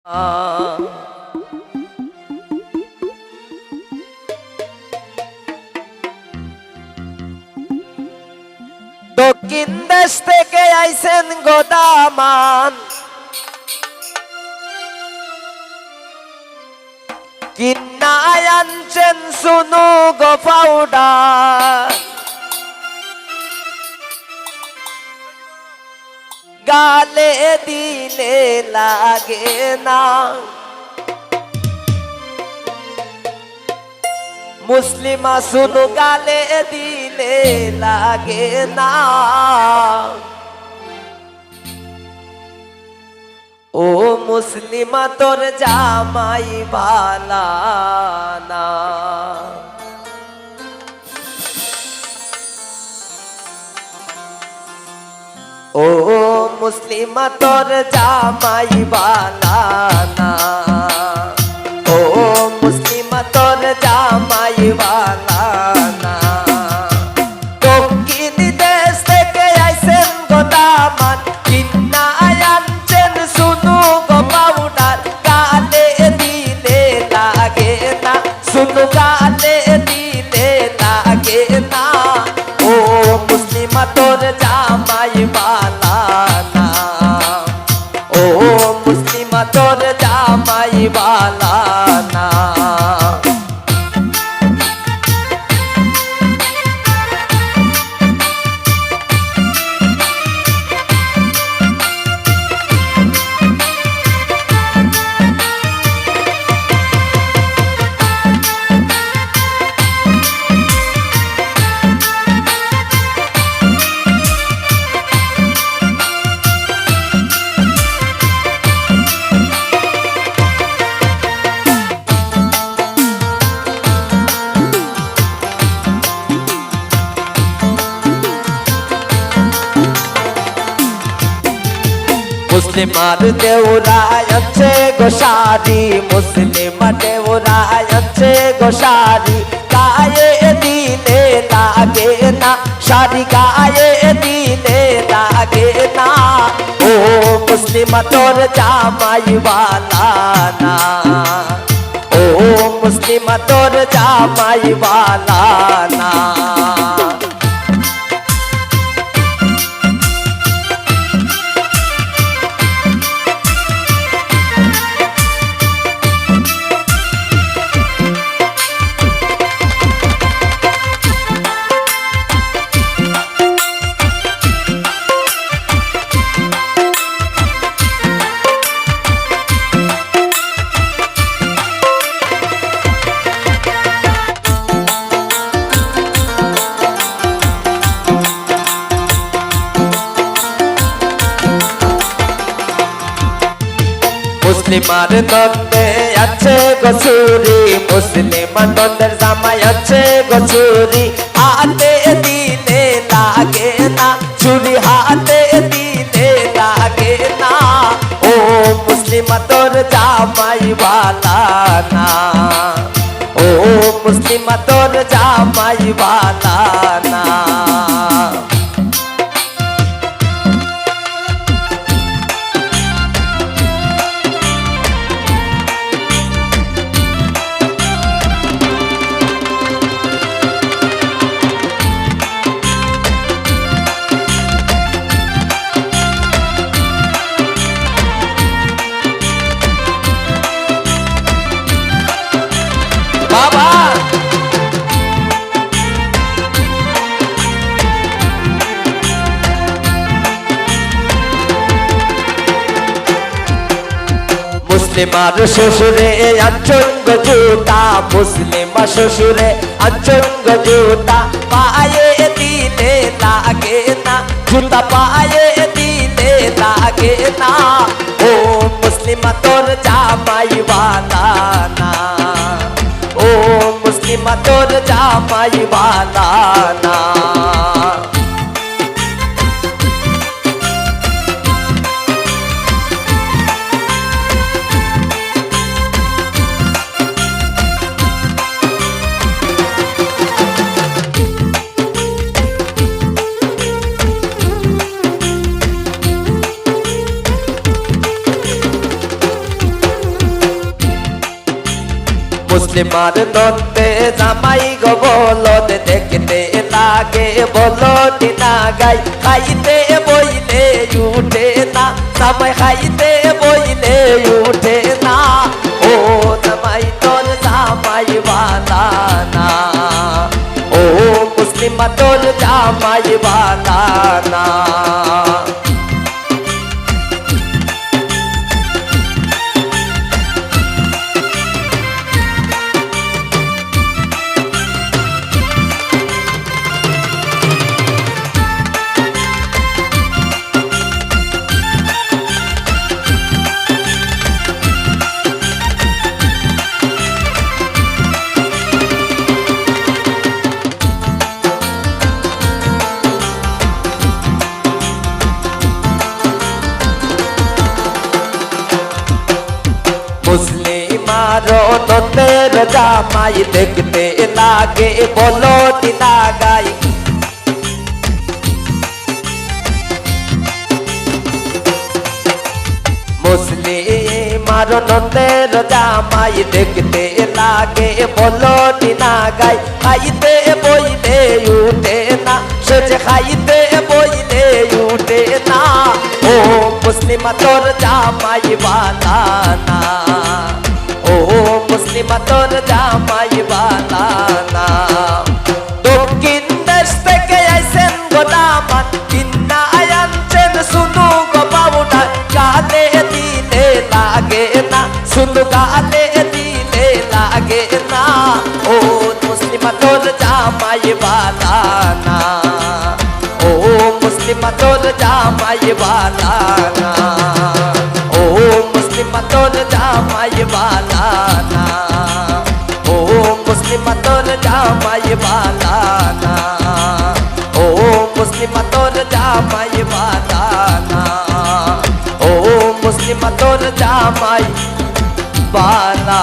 দক্ষিণ দেশ থেকে আইছেন গোদামান, কিন্না আনছেন সুনু গো পাউডার, গালে দিলে লাগে না। মুসলিমা সুনু গালে দিলে লাগে না। ও মুসলিমা তোর জামাই ভালা না। ও মুসলিমা তোর জামাই ভালা না। ও মুসলিমা তোর জামাই ভালা না। দক্ষিণ দেশ থেকে আইছেন গোদামান, কিন্না আনছেন সুনু গো পাউডার, গালে দিলে লাগে না। সুনু গালে দিলে লাগে না। ও মুসলিমা তোর জামাই ভালা না। ও মুসলিমা তোর জামাই ভালা না। মুসলিমার দেউরায় আছে গোসারি, মুসলিমা দেউরায় আছে গোসারি, গায়ে দিলে লাগে না। শাড়ি গায়ে দিলে লাগে না। ও মুসলিমা তোর জামাই ভালা না। ও মুসলিমা তোর জামাই ভালা না। মুসলিমার নন্দে আছে গছুরি, মুসলিমার নন্দের জামাই আছে গছুরি, হাতে দিলে লাগে না। চুরি হাতে দিলে লাগে না। ও মুসলিমা তোর জামাই ভালা না। ও মুসলিমা তোর জামাই ভালা না। মুসলিমার শ্বশুরে আচঙ্গ জুতা, মুসলিমা শ্বশুরে আচঙ্গ জুতা, পায়ে দিলে লাগে না। জুতা পায়ে দিলে লাগে না। ও মুসলিমা তোর জামাই ভালা না। ও মুসলিমা তোর জামাই ভালা না। মুসলিমার নন্দে জামাই গো বলদ দেখতে লাগে বলদি না গাই খাইতে বইলে উঠে না জামাই খাইতে বইলে উঠে না ও জামাই তোর জামাই বালা না ও মুসলিমা তোর জামাই বালা না মুসলিমার নন্দের জামাই দেখতে লাগে বলদি না গাই মুসলিমার নন্দের জামাই দেখতে লাগে বলদি না গাই খাইতে বইলে উঠে না সে যে খাইতে বইলে উঠে না ও মুসলিমা তোর জামাই বালা না ও মুসলিমা তোর জামাই বালা না দক্ষিণ দেশ থেকে আইসেন গোদামান কিন্না আয়ানছেন শুনু গো বাবুটা গালে দিলে লাগে না শুনু গালে দিলে লাগে না ও মুসলিমা তোর জামাই বালা না ও মুসলিমা তোর জামাই বালা না ও মুসলিমা তোর জামাই বালা না ও মুসলিমা তোর জামাই বালা না ও মুসলিমা তোর জামাই বালা না ও মুসলিমা তোর জামাই বালা